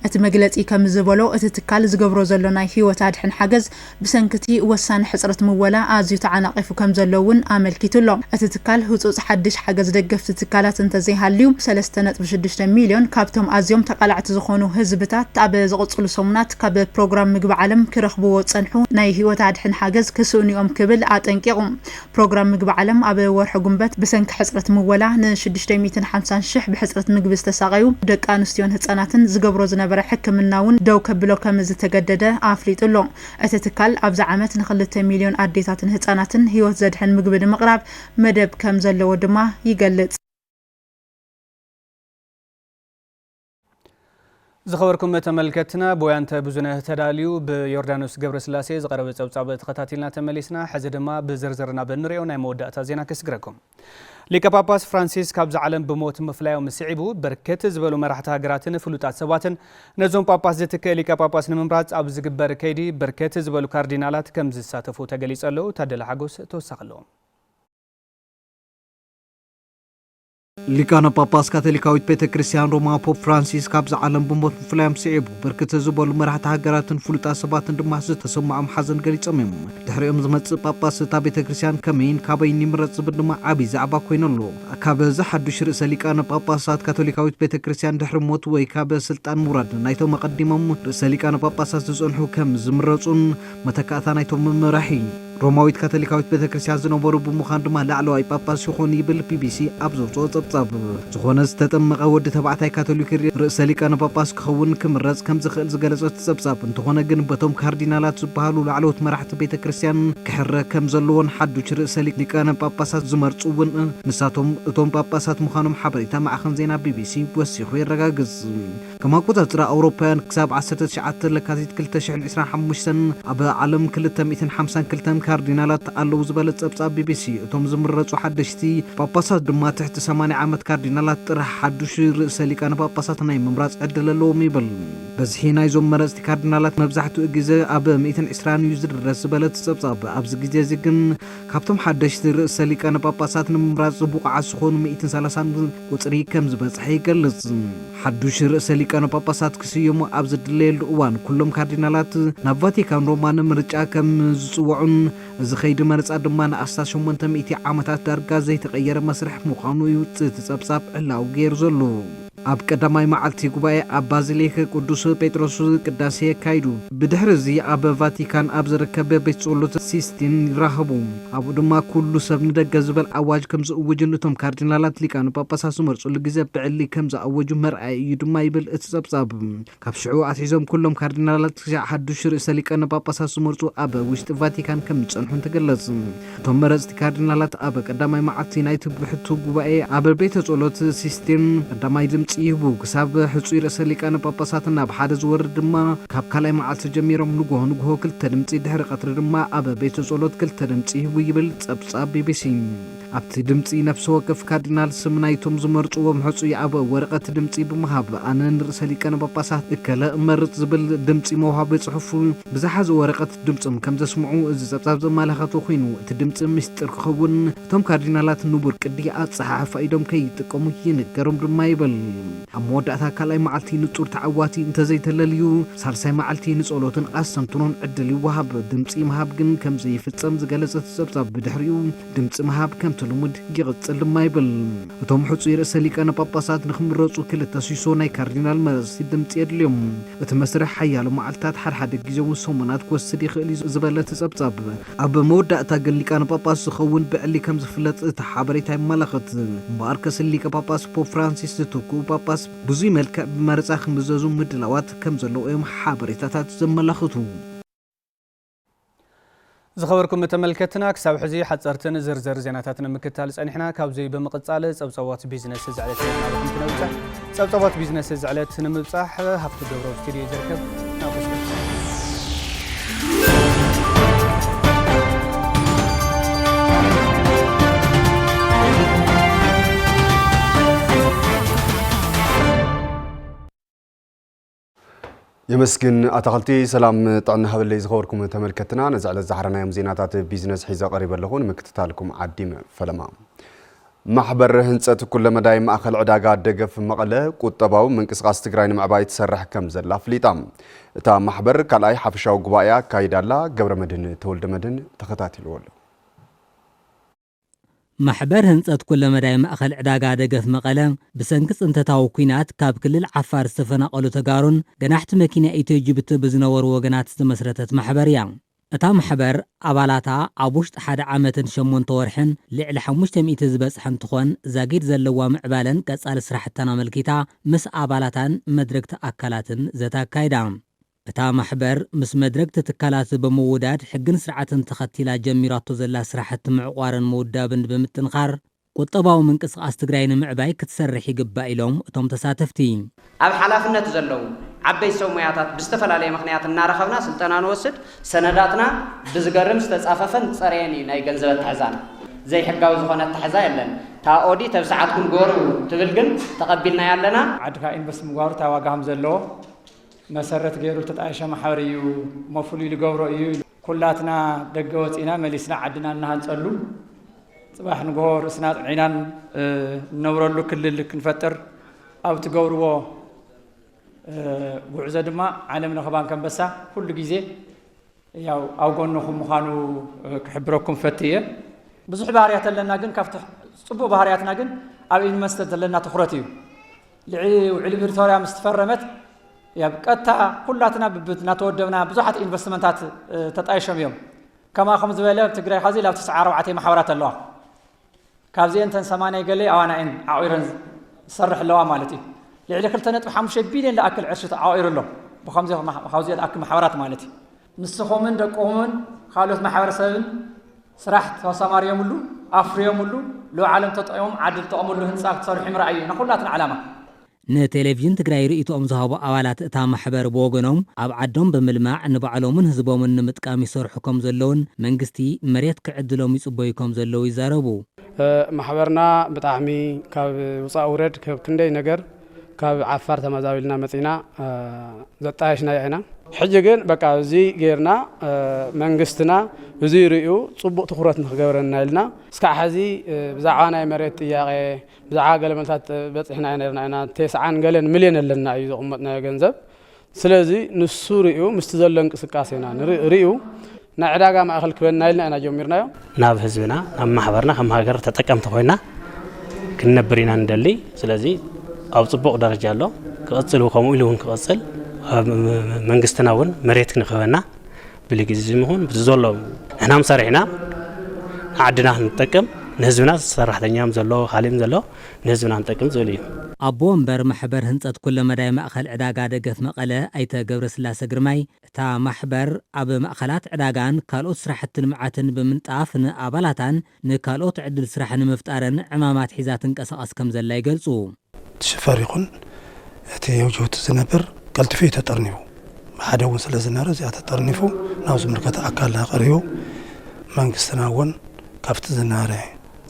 እቲ መግለጺ ከም ዝበሎ እቲ ትካል ዝገብሮ ዘሎ ናይ ህይወት ኣድሕን ሓገዝ ብሰንኪቲ ወሳኒ ሕጽረት ምወላ ኣዝዩ ተዓናቂፉ ከም ዘሎ እውን ኣመልኪቱሎ እቲ ትካል ህጹጽ ሓድሽ ሓገዝ ደገፍቲ ትካላት እንተዘይሃልዩ 3.6 ሚልዮን ካብቶም ኣዝዮም ተቃላዕቲ ዝኾኑ ህዝብታት ኣብ ዝቕጽሉ ሰሙናት ካብ ፕሮግራም ምግቢ ዓለም ክረኽብዎ ጸንሑ ናይ ህይወት ኣድሕን ሓገዝ ክስእንዮም ክብል ኣጠንቂቑ ፕሮግራም ምግቢ ዓለም ኣብ ወርሒ ጉንበት ብሰንኪ ሕጽረት ምወላ ን650,000 ብሕጽረት ምግቢ ዝተሳቀዩ ደቂ ኣንስትዮን ህጻናትን ዝገብሮ ዝነበረ ሕክምናውን ደው ከብሎ ከም ዝተገደደ ኣፍሊጡሎ እቲ ትካል ኣብዛ ዓመት ን2 ሚልዮን ኣዴታትን ህጻናትን ህይወት ዘድሕን ምግቢ ንምቕራብ መደብ ከም ዘለዎ ድማ ይገልጽ زخبركم تملكتنا بويانت بزنه تداليو بيوردانوس قبر سلاسي زقرب صبصاب تخطاتيلنا تمليسنا حزدما بزرزرنا بنريو ناي موداتا زينا كسغركم ليكا باباس فرانسيس كابز عالم بموت مفلايو مسيعبو بركت زبلو مرحتا هاجراتن فلوطات سباتن نزوم باباس زتك ليكا باباس نممرات اب زغبر كيدي بركت زبلو كاردينالات كم زساتفو تغليصلو تادل حغوس توسخلو ሊቃነ ጳጳስ ካቶሊካዊት ቤተ ክርስቲያን ሮማ ፖፕ ፍራንሲስ ካብዛ ዓለም ብሞት ምፍላዮም ስዒቡ በርከተ ዝበሉ መራሕቲ ሃገራትን ፍሉጣት ሰባትን ድማ ዝተሰማዖም ሓዘን ገሊፆም እዮም ድሕሪኦም ዝመፅእ ጳጳስ እታ ቤተ ክርስቲያን ከመይን ካበይን ይምረፅ ዝብል ድማ ዓብይ ዛዕባ ኮይኑ ኣሎ ካብዚ ሓዱሽ ርእሰ ሊቃነ ጳጳሳት ካቶሊካዊት ቤተ ክርስቲያን ድሕሪ ሞት ወይ ካብ ስልጣን ምውራድ ናይቶም መቐዲሞም ርእሰ ሊቃነ ጳጳሳት ዝፀንሑ ከም ዝምረፁን መተካእታ ናይቶም መራሒ ሮማዊት ካቶሊካዊት ቤተ ክርስቲያን ዝነበሩ ብምዃን ድማ ላዕለዋይ ጳጳስ ይኹን ይብል ቢቢሲ ኣብ ዘውፅኦ ፀብጻብ ዝኾነ ዝተጠመቐ ወዲ ተባዕታይ ካቶሊክ ርእሰ ሊቃነ ጳጳስ ክኸውን ክምረፅ ከም ዝኽእል ዝገለጸት ፀብጻብ እንተኾነ ግን በቶም ካርዲናላት ዝበሃሉ ላዕለዎት መራሕቲ ቤተ ክርስቲያን ክሕረ ከም ዘለዎን ሓዱሽ ርእሰ ሊቃነ ጳጳሳት ዝመርፁ እውን ንሳቶም እቶም ጳጳሳት ምዃኖም ሓበሬታ ማዕኸን ዜና ቢቢሲ ወሲኹ የረጋግፅ ከም ኣቆጻጽራ ኣውሮፓውያን ክሳብ 19 ለካቲት 2025 ኣብ ዓለም 252 ካርዲናላት ኣለዉ ዝበለት ፀብጻብ ቢቢሲ እቶም ዝምረፁ ሓደሽቲ ጳጳሳት ድማ ትሕቲ 80 ዓመት ካርዲናላት ጥራሕ ሓዱሽ ርእሰ ሊቃነ ጳጳሳት ናይ ምምራፅ ዕድል ኣለዎም ይብል በዝሒ ናይዞም መረፅቲ ካርዲናላት መብዛሕትኡ ግዜ ኣብ 120 እዩ ዝድረስ ዝበለት ፀብጻብ ኣብዚ ግዜ እዚ ግን ካብቶም ሓደሽቲ ርእሰ ሊቃነ ጳጳሳት ንምምራፅ ብቑዓት ዝኾኑ 130 ቁፅሪ ከም ዝበፅሐ ይገልጽ ሓዱሽ ርእሰ ሊቃነ ጳጳሳት ክስየሙ ኣብ ዝድለየሉ እዋን ኩሎም ካርዲናላት ናብ ቫቲካን ሮማ ንምርጫ ከም ዝፅውዑን እዚ ኸይዲ መርፃ ድማ ንኣስታት 800 ዓመታት ዳርጋ ዘይተቐየረ መስርሕ ምዃኑ ይውፅእ ፀብጻብ ዕላው ገይሩ ዘሎ ኣብ ቀዳማይ መዓልቲ ጉባኤ ኣብ ባዚሊክ ቅዱስ ጴጥሮስ ቅዳሴ ካይዱ ብድሕሪ እዚ ኣብ ቫቲካን ኣብ ዝርከብ ቤት ጸሎት ሲስቲን ይራኸቡ ኣብኡ ድማ ኩሉ ሰብ ንደገ ዝብል ኣዋጅ ከም ዝእውጅን እቶም ካርዲናላት ሊቃነ ጳጳሳት ዝመርፁሉ ግዜ ብዕሊ ከም ዝኣወጁ መርኣይ እዩ ድማ ይብል እቲ ፀብጻብ ካብ ሽዑ ኣትሒዞም ኩሎም ካርዲናላት ሓዱሽ ርእሰ ሊቃነ ጳጳሳት ዝመርፁ ኣብ ውሽጢ ቫቲካን ከም ዝፀንሑ ትገልጽ እቶም መረፅቲ ካርዲናላት ኣብ ቀዳማይ መዓልቲ ናይቲ ብሕቱ ጉባኤ ኣብ ቤት ጸሎት ሲስቲን ቀዳማይ ድምፂ ይህቡ ክሳብ ሕፁይ ርእሰ ሊቃነ ጳጳሳት ናብ ሓደ ዝወርድ ድማ ካብ ካልኣይ መዓልቲ ጀሚሮም ንግሆ ክልተ ድምፂ ድሕሪ ቀትሪ ድማ ኣብ ቤተ ጸሎት ክልተ ድምፂ ይህቡ ይብል ፀብጻብ ቢቢሲ ኣብቲ ድምፂ ነፍሲ ወከፍ ካርዲናል ስም ናይቶም ዝመርፅዎም ሕፁይ ኣብ ወረቐት ድምፂ ብምሃብ ኣነ ንርእሰ ሊቃነ ጳጳሳት እከለ እመርፅ ዝብል ድምፂ መውሃቢ ፅሑፍ ብዝሓዘ ወረቐት ድምፆም ከም ዘስምዑ እዚ ፀብጻብ ዘመላኸቶ ኮይኑ እቲ ድምፂ ምስጢር ክኸውን እቶም ካርዲናላት ንቡር ቅዲ ኣፀሓሕፋ ኢዶም ከይጥቀሙ ይንገሮም ድማ ይብል ኣብ መወዳእታ ካልኣይ መዓልቲ ንጹር ተዓዋቲ እንተዘይተለልዩ ሳልሳይ መዓልቲ ንጸሎትን ኣስተንትኖን ዕድል ይወሃብ ድምፂ ምሃብ ግን ከም ዘይፍጸም ዝገለጸት ፀብጻብ ብድሕሪኡ ድምፂ ምሃብ ከም ልሙድ ይቕፅል ድማ ይብል እቶም ሕፁይ ርእሰ ሊቃነ ጳጳሳት ንኽምረፁ ክልተ ሲሶ ናይ ካርዲናል መረፅቲ ድምፂ የድልዮም እቲ መስርሕ ሓያሎ መዓልትታት ሓድሓደ ግዜ እውን ሰሙናት ክወስድ ይኽእል እዩ ዝበለት ፀብጻብ ኣብ መወዳእታ ግን ሊቃነ ጳጳስ ዝኸውን ብዕሊ ከም ዝፍለጥ እቲ ሓበሬታ ይመላኸት እምበኣር ከስን ሊቀ ጳጳስ ፖፕ ፍራንሲስ ዝትክኡ ጳጳስ ብዙይ መልክዕ ብመረፃ ክምዘዙ ምድላዋት ከም ዘለዎ እዮም ሓበሬታታት ዘመላኽቱ زخبركم تملكتنا كساب حزي حصرتن زرزر زيناتاتنا مكتال صنحنا كابزي بمقصال صبصوات بيزنس زعلتنا نابكم تنوصح صبصوات بيزنس زعلتنا مبصح هفت دورو ستوديو زركب ناقص يمسكن أتقلتي سلام طعنا هبلي زخوركم تملكتنا نزعل الزحرنا يوم زيناتات بيزنس حيزا قريبا لهون مكتتالكم عديم فلما محبر هنسات كل مداي مأخل عداقات دقف مقالة قطباو من كسغاس تقرين مع بايت سرح كمزل لافليتام تا محبر كالاي حفشاو قبايا كايدالا قبر مدن تولد مدن تختاتي الولو محبر هنسات كل مداي مأخل عداقا دقف مقالة بسنكس انت تاوكينات كاب كل العفار استفنا قالو تقارن جناحت مكينة ايتو جبت بزنور وجنات استمسرتت محبريان اتا محبر ابالاتا ابوشت حد عامتن شمون تورحن لعل حموشت مئت زبس حنتخون زاقير زلوا معبالن كسال سرحتنا ملكيتا مس ابالاتان مدركت اكلاتن زتا كايدام اتا محبر مس مدركت تكالات بموداد حقن سرعتن تختيلا جميراتو زلا سرحت معقارن مودابن بمتنخار ቁጠባዊ ምንቅስቃስ ትግራይ ንምዕባይ ክትሰርሕ ይግባእ ኢሎም እቶም ተሳተፍቲ ኣብ ሓላፍነት ዘለዉ ዓበይቲ ሰብ ሞያታት ብዝተፈላለየ ምክንያት እናረኸብና ስልጠና ንወስድ ሰነዳትና ብዝገርም ዝተጻፈፈን ፀረየን ናይ ገንዘብ ኣትሕዛና ዘይሕጋዊ ዝኾነ ኣትሕዛ የለን ታ ኦዲት ኣብ ሰዓትኩም ገሩ ትብል ግን ተቐቢልና ያለና ዓድካ ኢንቨስት ምግባሩ ታ ዋጋ ከም ዘለዎ መሰረት ገይሩ ተጣይሸ ማሕበር እዩ መፍሉይ ዝገብሮ እዩ ኩላትና ደገ ወፂና መሊስና ዓድና እናሃንፀሉ ጽባሕ ንጎ ርእስና ጽዒናን ነብረሉ ክልል ክንፈጥር ኣብ ትገብርዎ ጉዕዞ ድማ ዓለም ለኸ ባንክ አንበሳ ኩሉ ግዜ ያው ኣብ ጎንኩም ምዃኑ ክሕብረኩም ፈትየ ብዙሕ ባህርያት ኣለና ግን ካብቲ ጽቡቕ ባህርያትና ግን ኣብ ኢንቨስትመንት ዘለና ትኹረት እዩ ውዕል ፕሪቶሪያ ምስ ተፈረመት ያብ ቀጥታ ኩላትና ብብትና ተወደብና ብዙሓት ኢንቨስትመንታት ተጣይሾም እዮም ከማኹም ዝበለ ትግራይ ኸዚ ላብ 94 ማሕበራት ኣለዋ ካብዚአን ተን 80 ገለ ኣዋናእን ዓቂረን ዝሰርሕ ኣለዋ ማለት እዩ ልዕሊ 2.5 ቢልዮን ዝኣክል ዕርሺ ተዓቂሩ ኣሎ ብኸምዚ ዝኣክል ማሕበራት ማለት እዩ ንስኹምን ደቆምን ካልኦት ማሕበረሰብን ስራሕ ተሰማርዮምሉ ኣፍርዮምሉ ለው ዓለም ተጠቂሞም ዓዲ ተጠቕሙሉ ህንፃ ክሰርሑ ምርኣይ እዩ ንኹላትና ዓላማ ንቴሌቪዥን ትግራይ ርእይቶኦም ዝሃቡ ኣባላት እታ ማሕበር ብወገኖም ኣብ ዓዶም ብምልማዕ ንባዕሎምን ህዝቦምን ንምጥቃም ይሰርሑ ከም ዘለውን መንግስቲ መሬት ክዕድሎም ይጽበዩ ከም ዘለዉ ይዛረቡ ማሕበርና ብጣዕሚ ካብ ውፃእ ውረድ ካብ ክንደይ ነገር ካብ ዓፋር ተመዛቢልና መፂና ዘጣየሽና ኢና ሕጂ ግን በቃ እዚ ጌርና መንግስትና እዚ ርእዩ ጽቡቕ ትኹረት ንኽገብረና ኢልና እስካዕ ሕዚ ብዛዕባ ናይ መሬት ጥያቄ ብዛዕባ ገለመልታት በፂሕና ኢና 9 ገለን ሚልዮን ኣለና እዩ ዝቕመጥናዮ ገንዘብ ስለዚ ንሱ ርእዩ ምስቲ ዘሎ እንቅስቃሴና ርእዩ ናይ ዕዳጋ ማእኸል ክበና ኢልና ኢና ጀሚርናዮ ናብ ህዝብና ናብ ማሕበርና ከም ሃገር ተጠቀምቲ ኮይና ክንነብር ኢና ንደሊ ስለዚ ኣብ ጽቡቕ ደረጃ ኣሎ ክቕፅል ከምኡ ኢሉ እውን ክቕፅል መንግስትና እውን መሬት ክንኽበና ብልግዚ ምኹን ብዘሎ ንሕና ሰሪሕና ዓድና ክንጠቅም ንህዝብና ሰራሕተኛም ዘሎ ካሊም ዘሎ ንህዝብና ንጠቅም ዝብል እዩ ኣቦ ወንበር ማሕበር ህንፀት ኩለ መዳይ ማእኸል ዕዳጋ ደገፍ መቐለ ኣይተ ገብረ ስላሴ ግርማይ እታ ማሕበር ኣብ ማእኸላት ዕዳጋን ካልኦት ስራሕቲ ልምዓትን ብምንጣፍ ንኣባላታን ንካልኦት ዕድል ስራሕ ንምፍጣርን ዕማማት ሒዛ ትንቀሳቐስ ከም ዘላ ይገልጹ ሽፈር ይኹን እቲ የውጅውት ዝነብር ቀልጥፊ ተጠርኒፉ ብሓደ እውን ስለ ዝነበረ እዚኣ ተጠርኒፉ ናብ ዝምልከተ ኣካል ቀሪቡ መንግስትና እውን ካብቲ ዝነበረ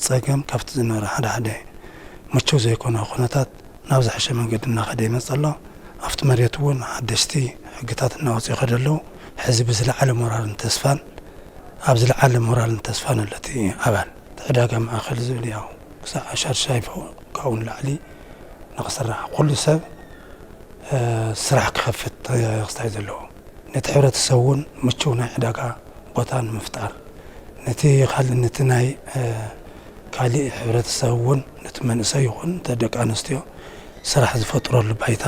ፀገም ካብቲ ዝነበረ ሓደ ምቹው ዘይኮነ ኩነታት ናብ ዝሓሸ መንገዲ እናኸደ ይመጽ ኣሎ ኣብቲ መሬት እውን ሓደሽቲ ሕግታት እናወፅኡ ይኸዱ ኣለዉ ሕዚ ብዝለዓለ ሞራልን ተስፋን ኣብ ዝለዓለ ሞራልን ተስፋን ኣለቲ ኣባል ዕዳጋ ማእኸል ዝብል ያው ክሳብ ሻርሻይ ካብኡ ንላዕሊ ንኽስራሕ ኩሉ ሰብ ስራሕ ክኸፍት ክስታይ ዘለዎ ነቲ ሕብረተሰብ እውን ምቹው ናይ ዕዳጋ ቦታ ንምፍጣር ነቲ ካልእ ናይ ካልእ ሕብረተሰብ እውን ነቲ መንእሰይ ይኹን ደቂ ኣንስትዮ ስራሕ ዝፈጥረሉ ባይታ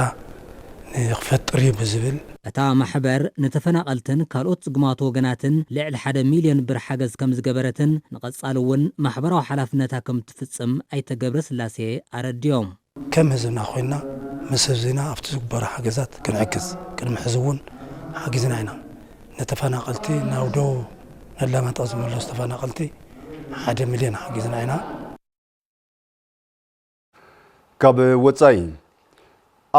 ንክፈጥር እዩ ብዝብል እታ ማሕበር ንተፈናቐልትን ካልኦት ጽጉማት ወገናትን ልዕሊ 1 ሚልዮን ብር ሓገዝ ከም ዝገበረትን ንቐጻሊ እውን ማሕበራዊ ሓላፍነታ ከም ትፍጽም ኣይተገብረ ስላሴ ኣረድዮም ከም ህዝብና ኮይና ምስ ህዝብና ኣብቲ ዝግበሩ ሓገዛት ክንዕግዝ ቅድሚ ሕዚ እውን ሓጊዝና ኢና ነተፈናቐልቲ ናብ ደቡብ ነላማጣ ዝመለሱ ተፈናቐልቲ 1 ሚልዮን ሓጊዝና ኢና ካብ ወፃኢ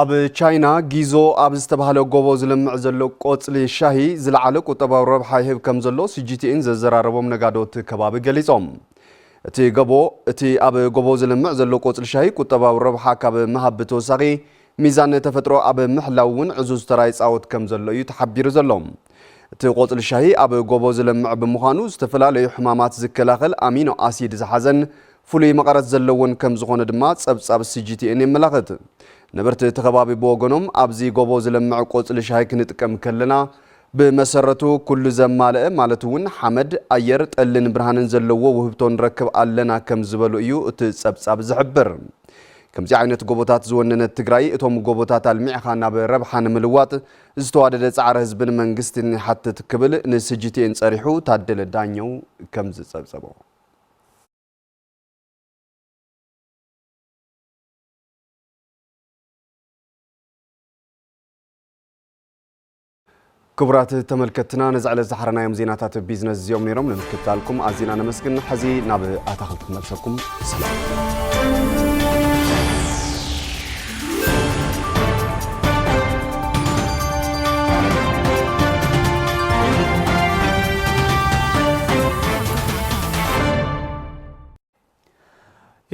ኣብ ቻይና ጊዞ ኣብ ዝተባሃለ ጎቦ ዝለምዕ ዘሎ ቆጽሊ ሻሂ ዝለዓለ ቁጠባዊ ረብሓ ይህብ ከም ዘሎ ሲጂቲኤን ዘዘራረቦም ነጋዶት ከባቢ ገሊጾም እቲ ኣብ ጎቦ ዝለምዕ ዘሎ ቆጽሊ ሻሂ ቁጠባዊ ረብሓ ካብ መሃብ ተወሳኺ ሚዛን ተፈጥሮ ኣብ ምሕላው እውን ዕዙዝ ተራ ይፃወት ከም ዘሎ እዩ ተሓቢሩ ዘሎ እቲ ቆጽሊ ሻሂ ኣብ ጎቦ ዝለምዕ ብምዃኑ ዝተፈላለዩ ሕማማት ዝከላኸል ኣሚኖ ኣሲድ ዝሓዘን ፍሉይ መቐረት ዘለዎን ከም ዝኾነ ድማ ጸብጻብ ሲጂቲኤን የመላኽት ነበርቲ ተኸባቢ ብወገኖም ኣብዚ ጎቦ ዝለምዕ ቆጽሊ ሻሂ ክንጥቀም ከለና ብመሰረቱ ኩሉ ዘማልአ ማለት እውን ሓመድ ኣየር ጠልን ብርሃንን ዘለዎ ውህብቶ ንረክብ ኣለና ከም ዝበሉ እዩ እቲ ጸብጻብ ዝሕብር ከምዚ ዓይነት ጎቦታት ዝወነነት ትግራይ እቶም ጎቦታት ኣልሚዕኻ ናብ ረብሓ ንምልዋጥ ዝተዋደደ ጻዕሪ ህዝብን መንግስትን ይሓትት ክብል ንሲጂቲኤን ጸሪሑ ታደለ ዳኘው ከም ዝጸብጸቦ كبرات تملكتنا نزعل الزحرنا يوم زيناتات بيزنس يوم نيرم نمكتالكم عزينا نمسكن حزي ناب أتاخلكم نفسكم سلام.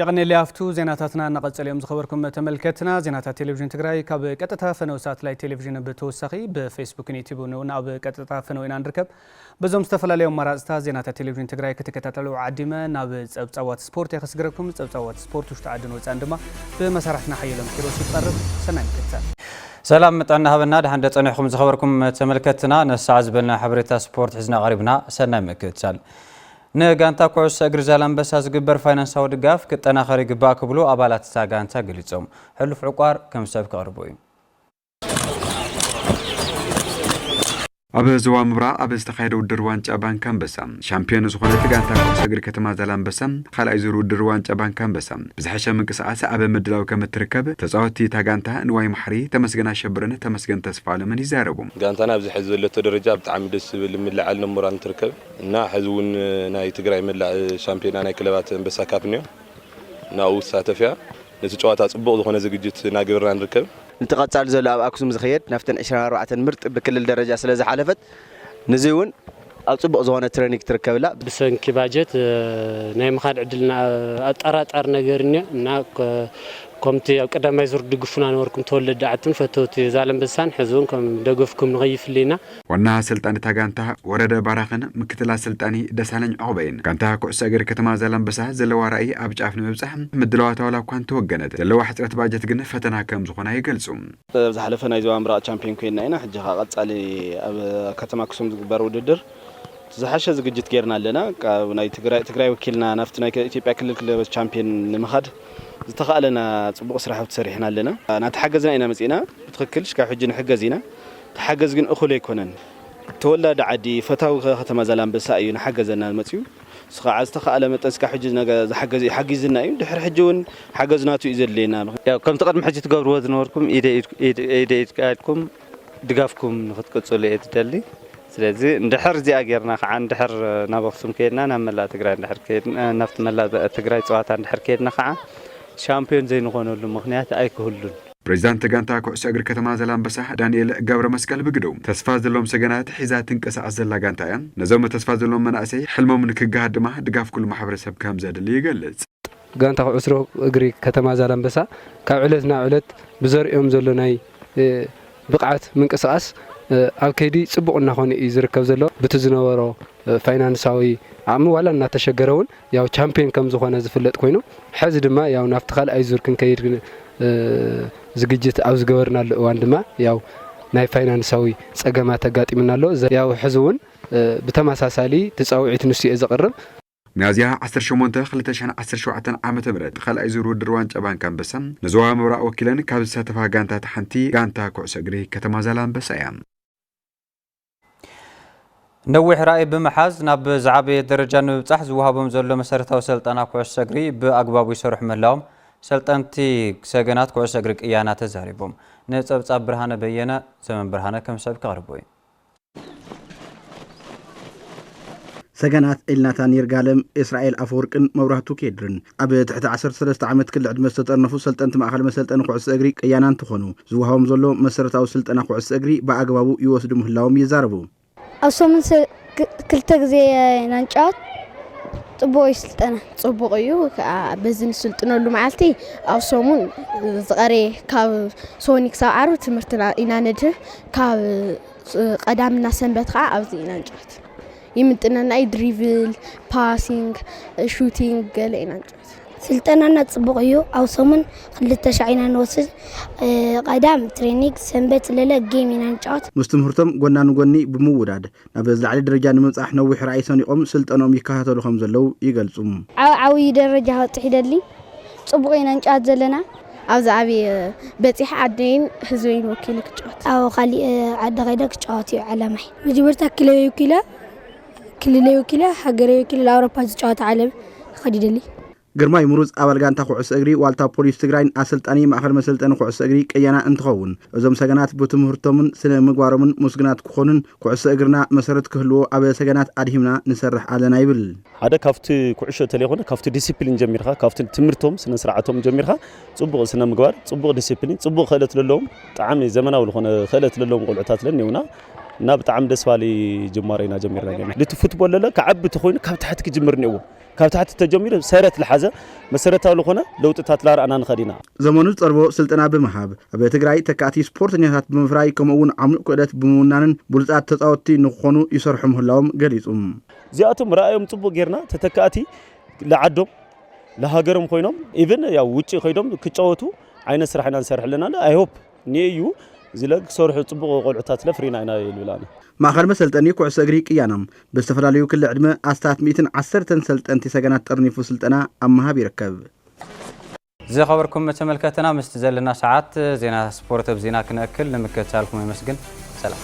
يغني اللي أفتو زيناتاتنا نقص اليوم زخبركم تملكتنا زيناتات تلفزيون تجراي كاب قطعة فنوسات لاي تلفزيون بتوسخي بفيسبوك نيوتيوب وناب قطعة فنوين نركب بزوم استفلا اليوم مراستا زيناتات تلفزيون تجراي كتكتلو عديمة ناب صوت سبورت يخسركم صوت سبورت وش تعدنوا عندما بمسارحنا حيلهم كيروس يقرب سنة كتاب سلام متعنا هبنا دحين دصنيحكم زخبركم تملكتنا نسعز بلنا حبريتا سبورت حزنا غريبنا سنة مكتسال نغانتا كورس اغر زالامبسا زغبر فاينانساو دغاف كطناخري غبا كبلو ابالات ساغانتا غليصوم حلف عقار كم سب قربوي أبا زوا مبرا أبا استخير ودر وانچا بانكان بسام شامبيون زخونه تغانتا كورس اغر كتما زالامبسا خلأ يزور ودر وانچا بانكان بسام بزحشه منقساس أبا مدلاو كمتركب تزاوتي تغانتا نواي محري تمسغنا شبرنه تمسغن تسفال من يزاربو غانتانا بزح زلته درجه بتعم دس بالملعل نمران تركب نا حزون ناي تግራይ ملع شامبيون ناي كلبات انبسا كابنيو ناو ساتفيا نتجواتا صبق زخونه زግጅት ናግብርና نركب انتقاصال زل اب اكسوم زخيد نفتن 24 مرت بكل درجه سلاز حلفت نزيون اب صبق زونه ترينينج تركبلا بسنكي باجت ناي مخاد عدلنا اطراطار نغيرني نا كومتي قداماي زور دغفنا نوركم تولد عتن فتوت زالمبسان حزونكم دغفكم نغيف لينا وانا سلطان تاغانتا ورده باراخن مكتلا سلطاني دسالن عقبين كانتا كوساغر كتما زالمبسا زلوا راي اب جاف نمبصح مدلواتا ولا كان توغنت زلوا حصرت باجت غن فتنا كم زخنا يغلصوم زحلفنا يزوا امرا چامبيون كوينا اينا حجها قصالي اب كتما كسوم زغبر وددر زحشه زግጅት غيرنا لنا ناي تግራይ وكيلنا نفتنا ኢትዮጵያ ክልል ክለብ ቻምፒዮን ንምخد ዝተخالنا صبق سرحه تسريحنا لنا نتحجزنا اينا مصينا بتخكلش كحج نحجزينا تحجز ግን اخو ليكونن تولد عدي فتاو ختما زالامبسا اي نحجزنا المصيو سخا استخاله متس كحج نغا زحجز يحجزنا اي دحر حجون حجزناتو يزلينا يا كم تقدم حج تقبروا زنوركم ايديت قالكم دغافكم نختقصلوا ايتدلي ስለዚህ እንደحر زي اغيرنا عن دحر نابخسم كيدنا نملا تግራይ እንደحر كيدنا نفط ملا تግራይ صواتا እንደحر كيدنا خا شامبيون زي نخونلو مخنيات ايكهلون بريزيدنت غانتا كوس اغر كتما زالامبسا دانيال غبر مسقل بغدو تسفا زلوم سغنات حيزات انقساس زلا غانتايان نزوم تسفا زلوم مناسي حلمهم نكغادما دغاف كل محبرسب كام زادل يغلص غانتا عسرو اغري كتما زالامبسا كاب علتنا علت بزريوم زلو ناي بقعت منقساس ኣብ ከይዲ ጽቡቕና ኾነ ይዝርከብ ዘሎ በተዝነበሮ ፋይናንሳዊ ዓም ዋላ እና ተሸገረውን ያው ቻምፒዮን ከም ዝኾነ ዝፍለጥ ኮይኑ ሕዚ ድማ ያው ናፍቲ ካልኣይ ዙር ክንከይድ ዝግጅት ኣብ ዝገበርናሉ እዋን ድማ ያው ናይ ፋይናንሳዊ ጸገማት ተጋጢምናሎ ያው ሕዚውን ብተመሳሳሊ ተጻውዒት ንስኡ ዝቕርብ ሚያዝያ 18 2017 ዓመተ ምህረት ካልኣይ ዙር ውድድር ዋንጫ ባንክ አንበሳ ንዞባ ምብራቅ ወኪለን ካብ ዝሳተፋ ጋንታ ሓንቲ ጋንታ ኩዕሶ እግሪ ከተማ ዛላምበሳ እያ نوح رأي بمحاز ناب زعبي درجة نبصح زوهابهم زلو مسارتاو سلطنا كوعس اغري باغبابو يسرح ملاهم سلطنتي سجنات كوعس اغري قيانا تزاريبهم نصبصاب برهانه بينه زمن برهانه كم سب قربوي سجنات إلناتان يرجالم إسرائيل أفوركن مورهتو كيدرن أبي تحت 13 عام كل عد مستطرنفو سلطنت مأخل مسلطن كوعس اغري قيانان تخونو زوهابهم زلو مسارتاو سلطنا كوعس اغري باغبابو يوسدو مهلاهم يزاربو أصومن كلتا غزي نانጫወት ጽቡቅ ይስልጠና ጽቡቅ እዩ በዝን ስልጥነሉ ማዓልቲ ኣሶሙን ዝቀረ ካብ ሶኒክ ሳብ ዓሩ ትምህርትና ኢና ነድህ ካብ ቀዳምና ሰንበት ከዓ ኣብዚ ኢና ንጫወት ይምጥነና ድሪብል ፓሲንግ ሹቲንግ ገለ ኢና ንጫወት ስልጠናና ጽቡቅ እዩ ኣሶሙን ክልተ ሻዒና ንወስድ ቀዳም ትሬኒንግ ሰንበት ለለ ጌም ኢና ንጫወት مستمهرتم ጎናኑ ጎኒ ብምውዳድ ናብ ዝላዕሊ ደረጃ ንምጻሕ ነዊሕ ራእይ ሰኒቆም ስልጠኖም ይካተሉ ከም ዘለው ይገልጹም ዓዊ ደረጃ ወጥሕ ይደሊ ጽቡቅ ኢና ንጫወት ዘለና ኣብዚ ዓቢ በፂሕ ዓደይን ህዝበይን ወኪል ክጫወት ኣው ካሊ ዓደ ከይደ ክጫወት እዩ ዓላማይ መጀመርታ ክልለ ወኪላ ሃገራዊ ወኪል ኣውሮፓ ዝጫወት ዓለም ከዲደሊ ግርማይ ሙሩፅ ኣባል ጋንታ ኩዕሶ እግሪ ዋልታ ፖሊስ ትግራይን ኣሰልጣኒ ማእኸል መሰልጠኒ ኩዕሶ እግሪ ቀያና እንትኸውን እዞም ሰገናት ብትምህርቶምን ስነ ምግባሮምን ሙስግናት ክኾኑን ኩዕሶ እግርና መሰረት ክህልዎ ኣብ ሰገናት ኣድሂምና ንሰርሕ ኣለና ይብል ሓደ ካብቲ ኩዕሾ ተለይኾነ ካብቲ ዲሲፕሊን ጀሚርካ ካብቲ ትምህርቶም ስነ ስርዓቶም ጀሚርካ ጽቡቕ ስነ ምግባር ጽቡቕ ዲሲፕሊን ጽቡቕ ክእለት ለለዎም ጣዕሚ ዘመናዊ ዝኾነ ክእለት ለለዎም ቆልዑታት ለኒውና እና ብጣዕሚ ደስ ባሊ ጅማሮ ኢና ጀሚርና ገና ልቲ ፉትቦል ለለ ከዓቢ ተኮይኑ ካብ ታሕቲ ክጅምር ነይዎ ካብ ታሕቲ ተጀሚሩ ሰረት ለሓዘ መሰረታዊ ዝኾነ ለውጥታት ላርአና ንኸዲና ዘመኑ ፀርቦ ስልጠና ብምሃብ ኣብ ትግራይ ተካእቲ ስፖርተኛታት ብምፍራይ ከምኡውን ዓሙቕ ክእለት ብምውናንን ብሉፃት ተፃወቲ ንክኾኑ ይሰርሑ ምህላዎም ገሊጹ እዚኣቶም ራእዮም ጽቡቕ ጌርና ተተካእቲ ለዓዶም ለሃገሮም ኮይኖም ኢቭን ያው ውጪ ኮይዶም ክጫወቱ ዓይነት ስራሕ ኢና ንሰርሕ ኣለና ኣይ ሆፕ ንዩ ዝለግ ሰርሑ ጽቡቕ ቆልዑታት ለፍሪና ኢና ይልብላና ማእኸል መሰልጠኒ ኩዕሶ እግሪ ቅያናም ብዝተፈላለዩ ክሊ ዕድመ ኣስታት 110 ሰልጠንቲ ሰገናት ጠርኒፉ ስልጠና ኣብ ምሃብ ይርከብ ዝኸበርኩም ተመልከተና ምስቲ ዘለና ሰዓት ዜና ስፖርት ብዜና ክንእክል ንምክትታልኩም ይመስግን ሰላም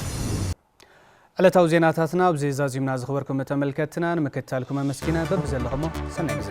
ዕለታዊ ዜናታትና ኣብዚ ዛዚምና ዝኸበርኩም ተመልከተና ንምክትታልኩም መስኪና በብዘለኹም ሰናይ ግዜ